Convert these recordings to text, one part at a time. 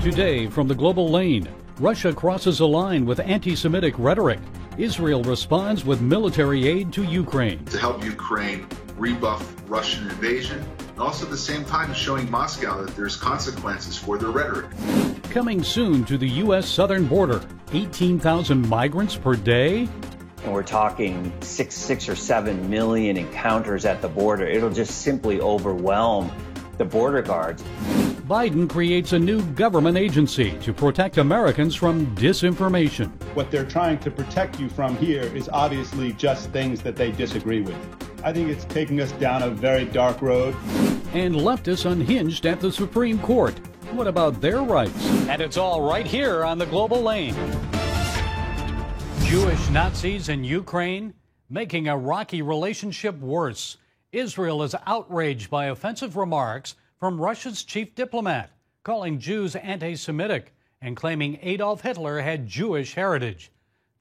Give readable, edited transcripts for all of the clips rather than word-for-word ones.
Today from the global lane, Russia crosses a line with anti-Semitic rhetoric. Israel responds with military aid to Ukraine. To help Ukraine rebuff Russian invasion, and also at the same time showing Moscow that there's consequences for their rhetoric. Coming soon to the U.S. southern border, 18,000 migrants per day? And we're talking 6 or 7 million encounters at the border. It'll just simply overwhelm the border guards. Biden creates a new government agency to protect Americans from disinformation. What they're trying to protect you from here is obviously just things that they disagree with. I think it's taking us down a very dark road. And leftists unhinged at the Supreme Court. What about their rights? And it's all right here on the global lane. Jewish Nazis in Ukraine making a rocky relationship worse. Israel is outraged by offensive remarks from Russia's chief diplomat, calling Jews anti-Semitic and claiming Adolf Hitler had Jewish heritage.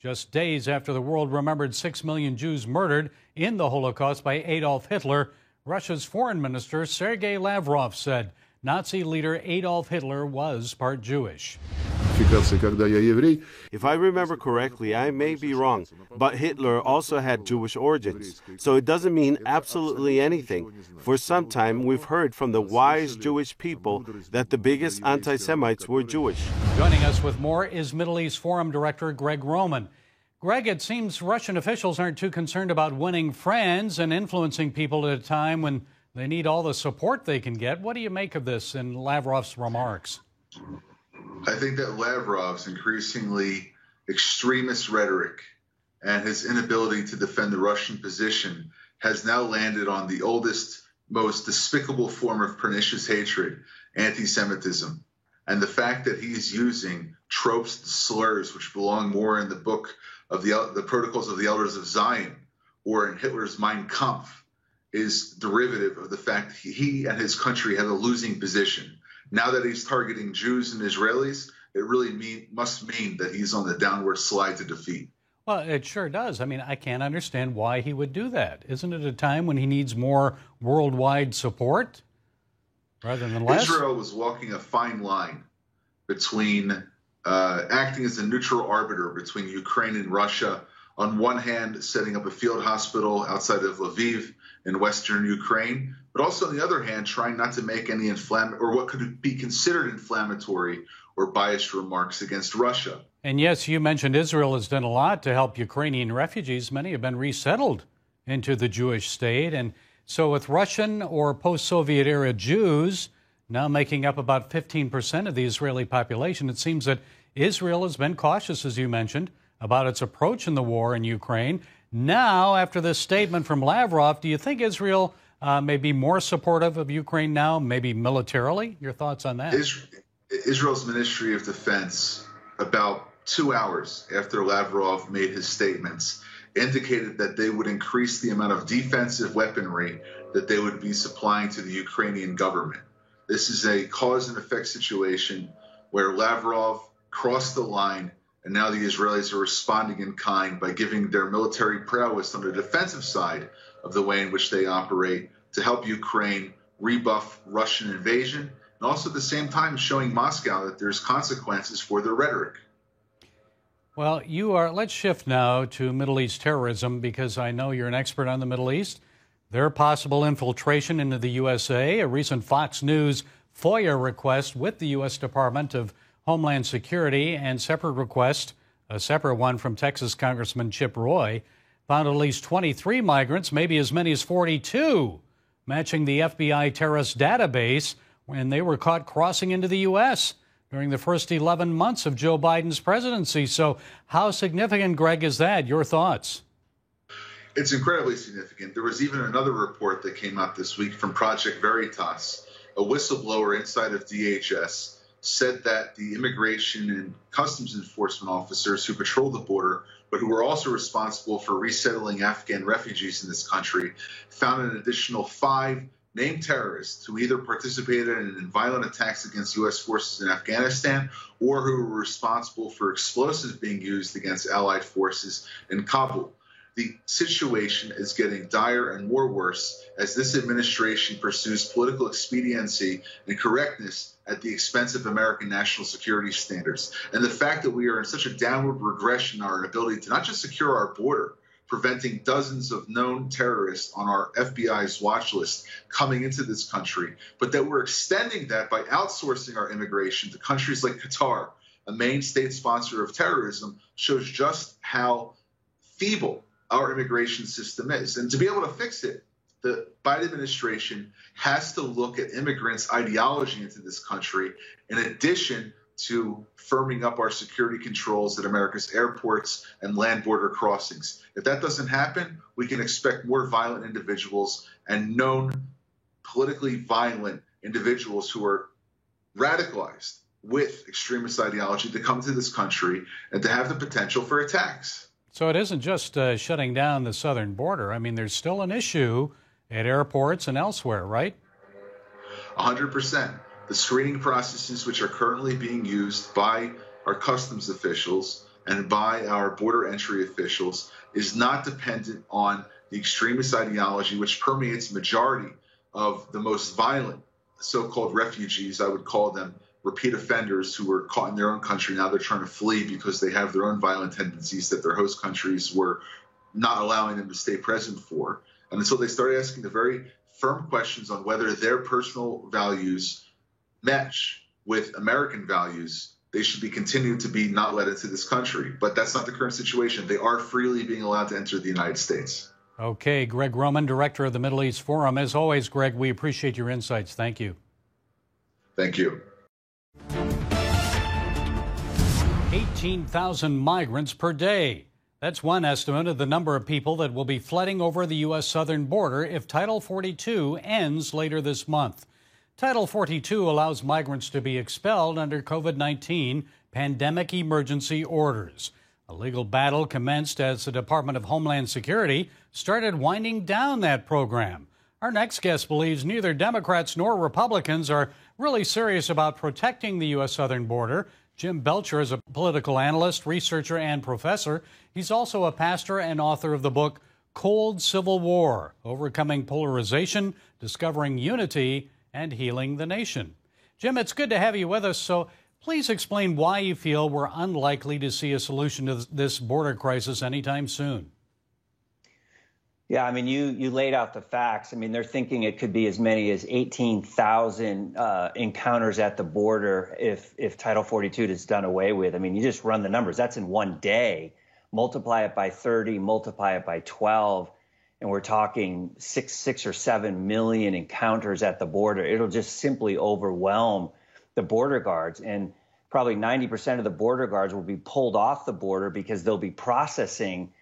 Just days after the world remembered 6 million Jews murdered in the Holocaust by Adolf Hitler, Russia's foreign minister Sergei Lavrov said Nazi leader Adolf Hitler was part Jewish. If I remember correctly, I may be wrong, but Hitler also had Jewish origins, so it doesn't mean absolutely anything. For some time, we've heard from the wise Jewish people that the biggest anti-Semites were Jewish. Joining us with more is Middle East Forum Director Greg Roman. Greg, it seems Russian officials aren't too concerned about winning friends and influencing people at a time when they need all the support they can get. What do you make of this in Lavrov's remarks? I think that Lavrov's increasingly extremist rhetoric and his inability to defend the Russian position has now landed on the oldest, most despicable form of pernicious hatred, anti-Semitism. And the fact that he's using tropes, slurs, which belong more in the book of the Protocols of the Elders of Zion or in Hitler's Mein Kampf is derivative of the fact that he and his country had a losing position. Now that he's targeting Jews and Israelis, it really must mean that he's on the downward slide to defeat. Well, it sure does. I mean, I can't understand why he would do that. Isn't it a time when he needs more worldwide support rather than less? Israel was walking a fine line between acting as a neutral arbiter between Ukraine and Russia. On one hand, setting up a field hospital outside of Lviv in western Ukraine, but also on the other hand, trying not to make any or what could be considered inflammatory or biased remarks against Russia. And yes, you mentioned Israel has done a lot to help Ukrainian refugees. Many have been resettled into the Jewish state. And so with Russian or post-Soviet era Jews now making up about 15% of the Israeli population, it seems that Israel has been cautious, as you mentioned, about its approach in the war in Ukraine. Now, after this statement from Lavrov, do you think Israel may be more supportive of Ukraine now, maybe militarily? Your thoughts on that? Israel's Ministry of Defense, about 2 hours after Lavrov made his statements, indicated that they would increase the amount of defensive weaponry that they would be supplying to the Ukrainian government. This is a cause and effect situation where Lavrov crossed the line, and now the Israelis are responding in kind by giving their military prowess on the defensive side of the way in which they operate to help Ukraine rebuff Russian invasion, and also at the same time showing Moscow that there's consequences for their rhetoric. Well, let's shift now to Middle East terrorism, because I know you're an expert on the Middle East. Their possible infiltration into the USA, a recent Fox News FOIA request with the U.S. Department of Homeland Security, and a separate one from Texas Congressman Chip Roy, found at least 23 migrants, maybe as many as 42, matching the FBI terrorist database when they were caught crossing into the U.S. during the first 11 months of Joe Biden's presidency. So how significant, Greg, is that? Your thoughts? It's incredibly significant. There was even another report that came out this week from Project Veritas. A whistleblower inside of DHS said that the immigration and customs enforcement officers who patrol the border, but who were also responsible for resettling Afghan refugees in this country, found an additional 5 named terrorists who either participated in violent attacks against U.S. forces in Afghanistan or who were responsible for explosives being used against allied forces in Kabul. the situation is getting dire and more worse as this administration pursues political expediency and correctness at the expense of American national security standards. And the fact that we are in such a downward regression in our ability to not just secure our border, preventing dozens of known terrorists on our FBI's watch list coming into this country, but that we're extending that by outsourcing our immigration to countries like Qatar, a main state sponsor of terrorism, shows just how feeble our immigration system is. And to be able to fix it, the Biden administration has to look at immigrants' ideology into this country in addition to firming up our security controls at America's airports and land border crossings. If that doesn't happen, we can expect more violent individuals and known politically violent individuals who are radicalized with extremist ideology to come to this country and to have the potential for attacks. So it isn't just shutting down the southern border. I mean, there's still an issue at airports and elsewhere, right? 100%. The screening processes which are currently being used by our customs officials and by our border entry officials is not dependent on the extremist ideology which permeates the majority of the most violent so-called refugees, I would call them, repeat offenders who were caught in their own country. Now they're trying to flee because they have their own violent tendencies that their host countries were not allowing them to stay present for. And until they start asking the very firm questions on whether their personal values match with American values, they should be continued to be not let into this country. But that's not the current situation. They are freely being allowed to enter the United States. Okay, Greg Roman, director of the Middle East Forum. As always, Greg, we appreciate your insights. Thank you. Thank you. 18,000 migrants per day. That's one estimate of the number of people that will be flooding over the U.S. southern border if Title 42 ends later this month. Title 42 allows migrants to be expelled under COVID-19 pandemic emergency orders. A legal battle commenced as the Department of Homeland Security started winding down that program. Our next guest believes neither Democrats nor Republicans are really serious about protecting the U.S. southern border. Jim Belcher is a political analyst, researcher, and professor. He's also a pastor and author of the book Cold Civil War: Overcoming Polarization, Discovering Unity, and Healing the Nation. Jim, it's good to have you with us. So please explain why you feel we're unlikely to see a solution to this border crisis anytime soon. Yeah, I mean, you laid out the facts. I mean, they're thinking it could be as many as 18,000 encounters at the border if Title 42 is done away with. I mean, you just run the numbers. That's in one day. Multiply it by 30, multiply it by 12, and we're talking 6 or 7 million encounters at the border. It'll just simply overwhelm the border guards. And probably 90% of the border guards will be pulled off the border because they'll be processing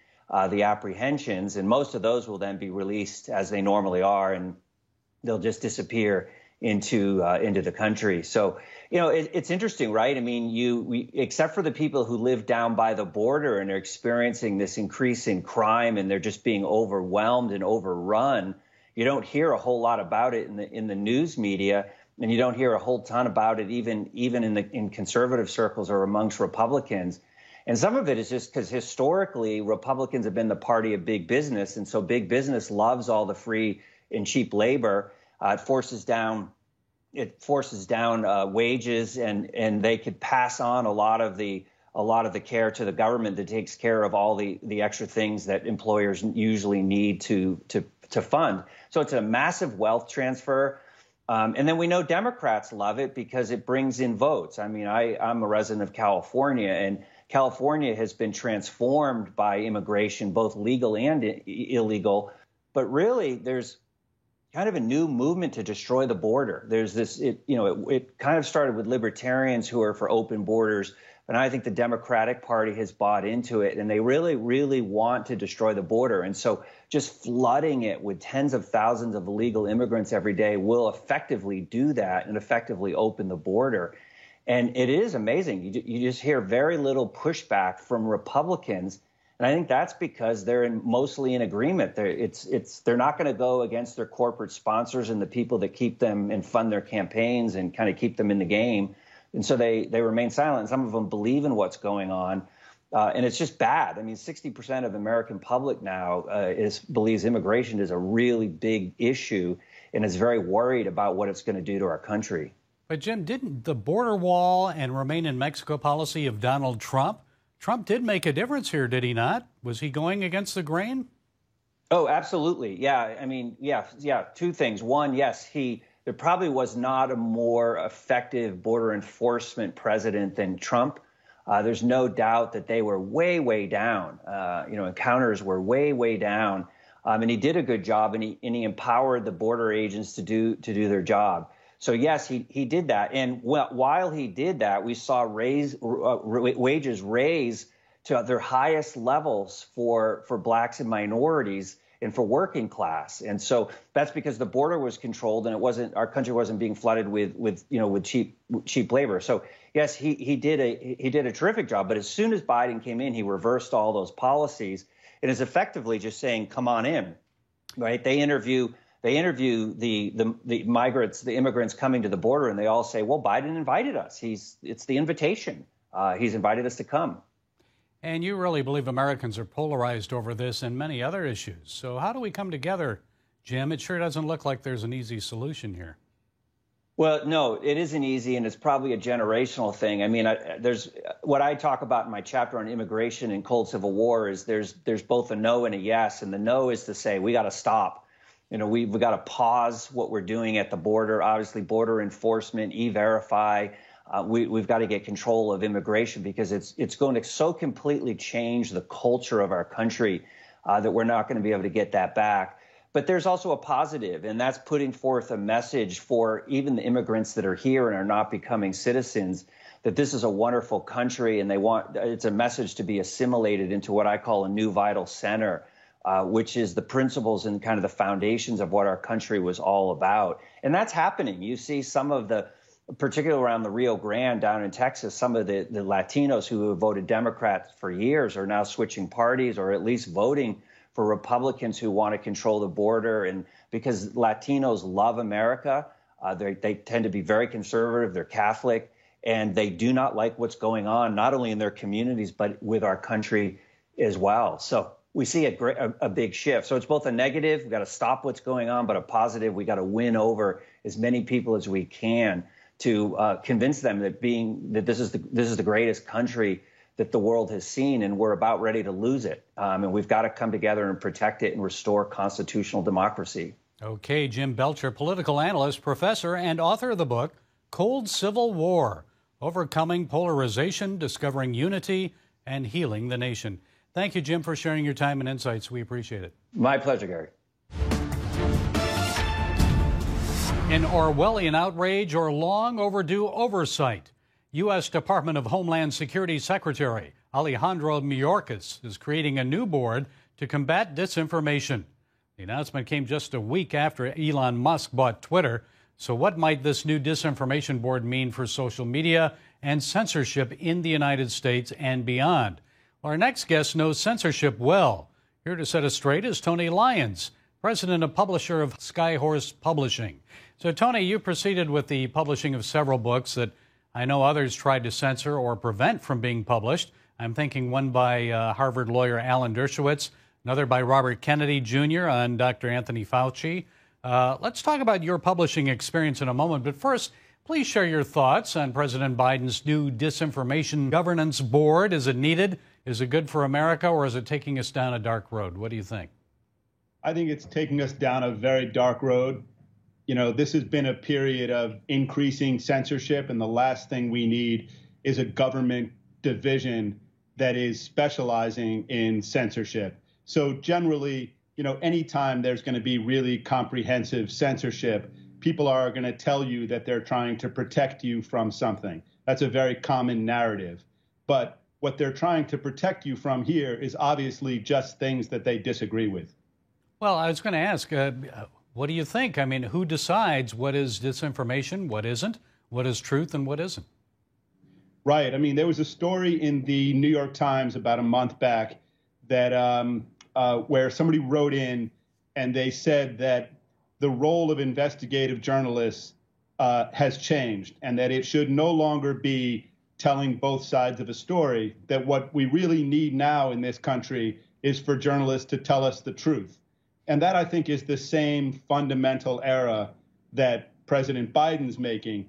the apprehensions, and most of those will then be released as they normally are, and they'll just disappear into the country. So, you know, it's interesting, right? I mean, except for the people who live down by the border and are experiencing this increase in crime and they're just being overwhelmed and overrun, you don't hear a whole lot about it in the news media, and you don't hear a whole ton about it even in conservative circles or amongst Republicans. And some of it is just because historically Republicans have been the party of big business. And so big business loves all the free and cheap labor. It forces down wages, and they could pass on a lot of the care to the government that takes care of all the extra things that employers usually need to fund. So it's a massive wealth transfer. And then we know Democrats love it because it brings in votes. I mean, I'm a resident of California, and California has been transformed by immigration, both legal and illegal. But really, there's kind of a new movement to destroy the border. There's this, it kind of started with libertarians who are for open borders, but I think the Democratic Party has bought into it, and they really, really want to destroy the border. And so just flooding it with tens of thousands of illegal immigrants every day will effectively do that and effectively open the border. And it is amazing. You just hear very little pushback from Republicans. And I think that's because they're mostly in agreement. They're not going to go against their corporate sponsors and the people that keep them and fund their campaigns and kind of keep them in the game. And so they remain silent. Some of them believe in what's going on. And it's just bad. I mean, 60% of the American public now believes immigration is a really big issue and is very worried about what it's going to do to our country. But Jim, didn't the border wall and remain in Mexico policy of Donald Trump did make a difference here, did he not? Was he going against the grain? Oh, absolutely. Yeah. I mean, yeah. Two things. One, yes, there probably was not a more effective border enforcement president than Trump. There's no doubt that they were way, way down. Encounters were way, way down. And he did a good job, and he empowered the border agents to do their job. So, yes, he did that. And while he did that, we saw wages raise to their highest levels for blacks and minorities and for working class. And so that's because the border was controlled and our country wasn't being flooded with cheap labor. So, yes, he did a terrific job. But as soon as Biden came in, he reversed all those policies and is effectively just saying, come on in. Right. They interview the migrants, the immigrants coming to the border, and they all say, well, Biden invited us. It's the invitation. He's invited us to come. And you really believe Americans are polarized over this and many other issues. So how do we come together, Jim? It sure doesn't look like there's an easy solution here. Well, no, it isn't easy, and it's probably a generational thing. I mean, there's what I talk about in my chapter on immigration and cold civil war is there's both a no and a yes, and the no is to say we got to stop. We've got to pause what we're doing at the border. Obviously, border enforcement, E-Verify. We've got to get control of immigration because it's going to so completely change the culture of our country that we're not going to be able to get that back. But there's also a positive, and that's putting forth a message for even the immigrants that are here and are not becoming citizens that this is a wonderful country, and it's a message to be assimilated into what I call a new vital center. Which is the principles and kind of the foundations of what our country was all about. And that's happening. You see some of particularly around the Rio Grande down in Texas, some of the Latinos who have voted Democrat for years are now switching parties or at least voting for Republicans who want to control the border. And because Latinos love America, they tend to be very conservative, they're Catholic, and they do not like what's going on, not only in their communities, but with our country as well. So we see a big shift. So it's both a negative, we've got to stop what's going on, but a positive, we got to win over as many people as we can to convince them that this is the greatest country that the world has seen, and we're about ready to lose it. And we've got to come together and protect it and restore constitutional democracy. Okay, Jim Belcher, political analyst, professor, and author of the book, Cold Civil War, Overcoming Polarization, Discovering Unity, and Healing the Nation. Thank you, Jim, for sharing your time and insights. We appreciate it. My pleasure, Gary. In Orwellian outrage or long overdue oversight, U.S. Department of Homeland Security Secretary Alejandro Mayorkas is creating a new board to combat disinformation. The announcement came just a week after Elon Musk bought Twitter. So what might this new disinformation board mean for social media and censorship in the United States and beyond? Our next guest knows censorship well. Here to set us straight is Tony Lyons, president and publisher of Skyhorse Publishing. So, Tony, you proceeded with the publishing of several books that I know others tried to censor or prevent from being published. I'm thinking one by Harvard lawyer Alan Dershowitz, another by Robert Kennedy Jr. on Dr. Anthony Fauci. Let's talk about your publishing experience in a moment. But first, please share your thoughts on President Biden's new Disinformation Governance Board. Is it needed? Is it good for America, or is it taking us down a dark road? What do you think? I think it's taking us down a very dark road. This has been a period of increasing censorship, and the last thing we need is a government division that is specializing in censorship. So generally, anytime there's going to be really comprehensive censorship, people are going to tell you that they're trying to protect you from something. That's a very common narrative. But what they're trying to protect you from here is obviously just things that they disagree with. Well, I was going to ask, what do you think? I mean, who decides what is disinformation, what isn't, what is truth, and what isn't? Right. I mean, there was a story in the New York Times about a month back that where somebody wrote in and they said that the role of investigative journalists has changed and that it should no longer be telling both sides of a story, that what we really need now in this country is for journalists to tell us the truth. And that, I think, is the same fundamental error that President Biden's making,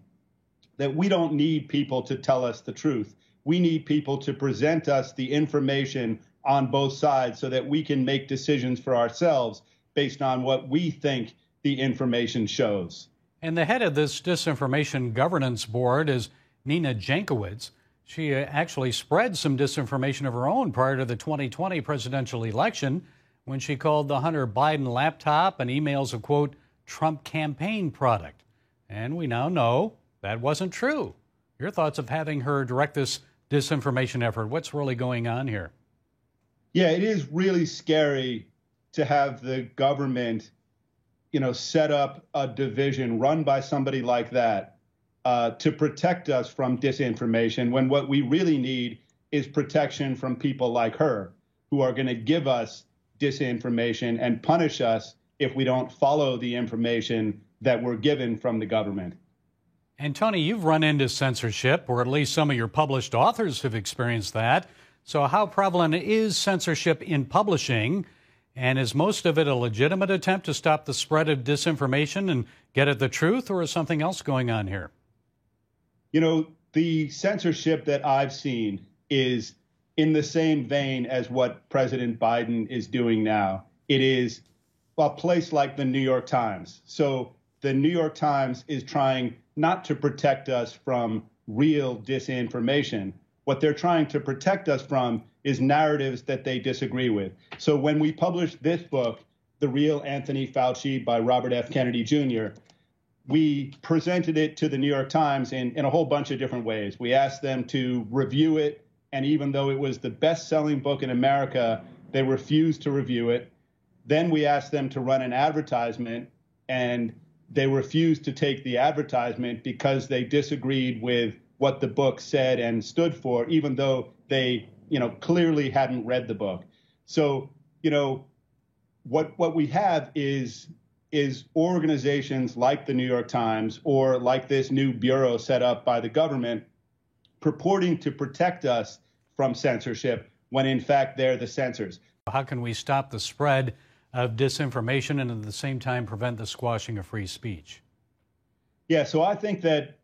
that we don't need people to tell us the truth. We need people to present us the information on both sides so that we can make decisions for ourselves based on what we think the information shows. And the head of this Disinformation Governance Board is Nina Jankowicz. She actually spread some disinformation of her own prior to the 2020 presidential election when she called the Hunter Biden laptop and emails a, quote, Trump campaign product. And we now know that wasn't true. Your thoughts of having her direct this disinformation effort? What's really going on here? Yeah, it is really scary to have the government, set up a division run by somebody like that to protect us from disinformation, when what we really need is protection from people like her, who are going to give us disinformation and punish us if we don't follow the information that we're given from the government. And Tony, you've run into censorship, or at least some of your published authors have experienced that. So how prevalent is censorship in publishing? And is most of it a legitimate attempt to stop the spread of disinformation and get at the truth, or is something else going on here? The censorship that I've seen is in the same vein as what President Biden is doing now. It is a place like the New York Times. So the New York Times is trying not to protect us from real disinformation. What they're trying to protect us from is narratives that they disagree with. So when we published this book, The Real Anthony Fauci by Robert F. Kennedy Jr., we presented it to the New York Times in a whole bunch of different ways. We asked them to review it, and even though it was the best-selling book in America, they refused to review it. Then we asked them to run an advertisement, and they refused to take the advertisement because they disagreed with what the book said and stood for, even though they, clearly hadn't read the book. So, what we have is organizations like the New York Times or like this new bureau set up by the government purporting to protect us from censorship when in fact they're the censors. How can we stop the spread of disinformation and at the same time prevent the squashing of free speech? Yeah, so I think that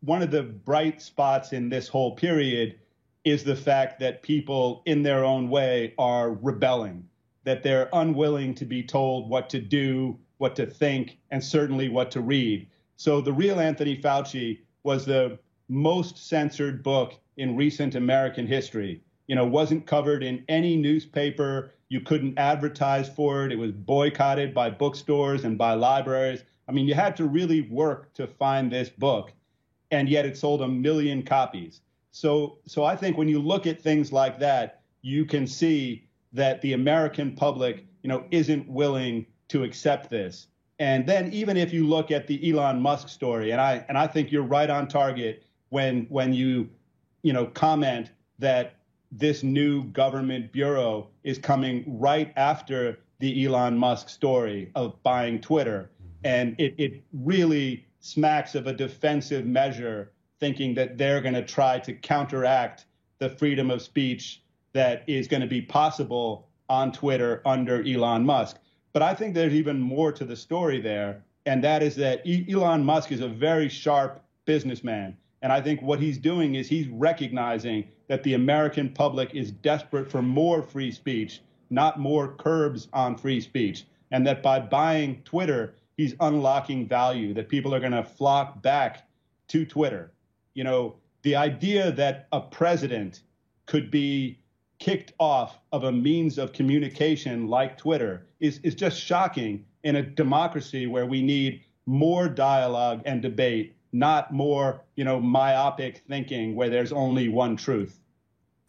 one of the bright spots in this whole period is the fact that people in their own way are rebelling, that they're unwilling to be told what to do, what to think, and certainly what to read. So The Real Anthony Fauci was the most censored book in recent American history. Wasn't covered in any newspaper. You couldn't advertise for it. It was boycotted by bookstores and by libraries. I mean, you had to really work to find this book, and yet it sold 1 million copies. So I think when you look at things like that, you can see that the American public, isn't willing to accept this. And then even if you look at the Elon Musk story, and I think you're right on target when you comment that this new government bureau is coming right after the Elon Musk story of buying Twitter. And it really smacks of a defensive measure, thinking that they're going to try to counteract the freedom of speech that is going to be possible on Twitter under Elon Musk. But I think there's even more to the story there, and that is that Elon Musk is a very sharp businessman. And I think what he's doing is he's recognizing that the American public is desperate for more free speech, not more curbs on free speech, and that by buying Twitter, he's unlocking value, that people are going to flock back to Twitter. The idea that a president could be kicked off of a means of communication like Twitter is just shocking in a democracy where we need more dialogue and debate, not more, myopic thinking where there's only one truth.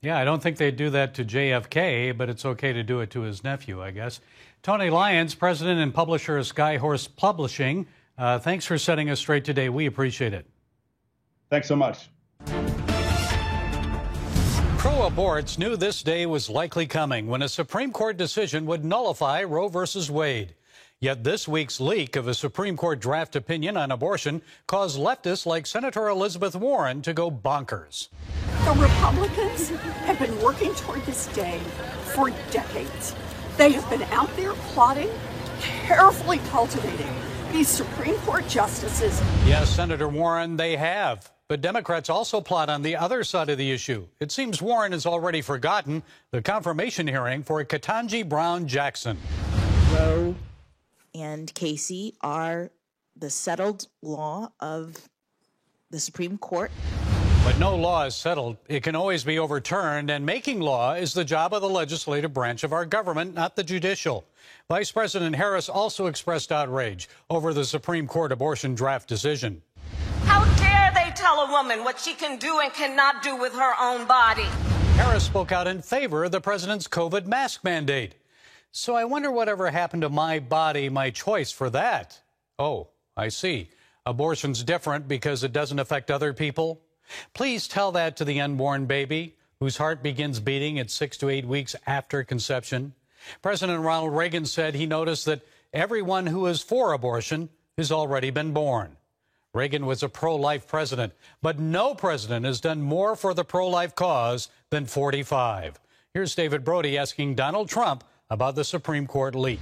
Yeah, I don't think they'd do that to JFK, but it's okay to do it to his nephew, I guess. Tony Lyons, president and publisher of Skyhorse Publishing. Thanks for setting us straight today. We appreciate it. Thanks so much. Pro-aborts knew this day was likely coming when a Supreme Court decision would nullify Roe v. Wade. Yet this week's leak of a Supreme Court draft opinion on abortion caused leftists like Senator Elizabeth Warren to go bonkers. The Republicans have been working toward this day for decades. They have been out there plotting, carefully cultivating these Supreme Court justices. Yes, Senator Warren, they have. But Democrats also plot on the other side of the issue. It seems Warren has already forgotten the confirmation hearing for Ketanji Brown Jackson. Roe and Casey are the settled law of the Supreme Court. But no law is settled. It can always be overturned, and making law is the job of the legislative branch of our government, not the judicial. Vice President Harris also expressed outrage over the Supreme Court abortion draft decision. How dare they tell a woman what she can do and cannot do with her own body? Harris spoke out in favor of the president's COVID mask mandate. So I wonder whatever happened to my body, my choice for that. Oh, I see. Abortion's different because it doesn't affect other people. Please tell that to the unborn baby whose heart begins beating at 6 to 8 weeks after conception. President Ronald Reagan said he noticed that everyone who is for abortion has already been born. Reagan was a pro-life president, but no president has done more for the pro-life cause than 45. Here's David Brody asking Donald Trump about the Supreme Court leak.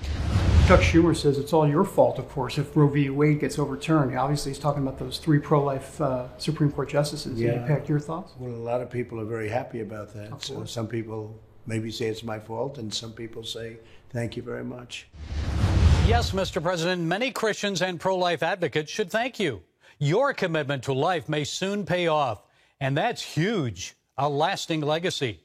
Chuck Schumer says it's all your fault, of course, if Roe v. Wade gets overturned. Obviously, he's talking about those 3 pro-life Supreme Court justices. Yeah. Impact your thoughts? Well, a lot of people are very happy about that. So some people maybe say it's my fault, and some people say, thank you very much. Yes, Mr. President, many Christians and pro-life advocates should thank you. Your commitment to life may soon pay off, and that's huge, a lasting legacy.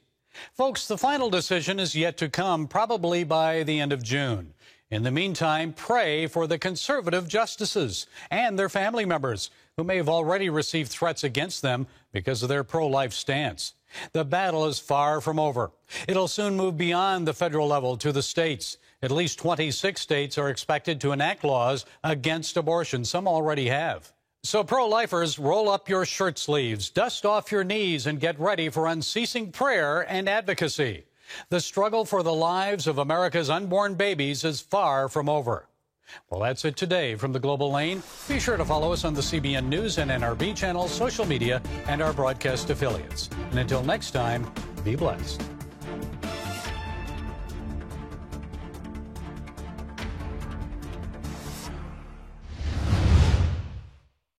Folks, the final decision is yet to come, probably by the end of June. In the meantime, pray for the conservative justices and their family members who may have already received threats against them because of their pro-life stance. The battle is far from over. It'll soon move beyond the federal level to the states. At least 26 states are expected to enact laws against abortion. Some already have. So pro-lifers, roll up your shirt sleeves, dust off your knees, and get ready for unceasing prayer and advocacy. The struggle for the lives of America's unborn babies is far from over. Well, that's it today from the Global Lane. Be sure to follow us on the CBN News and NRB channels, social media, and our broadcast affiliates. And until next time, be blessed.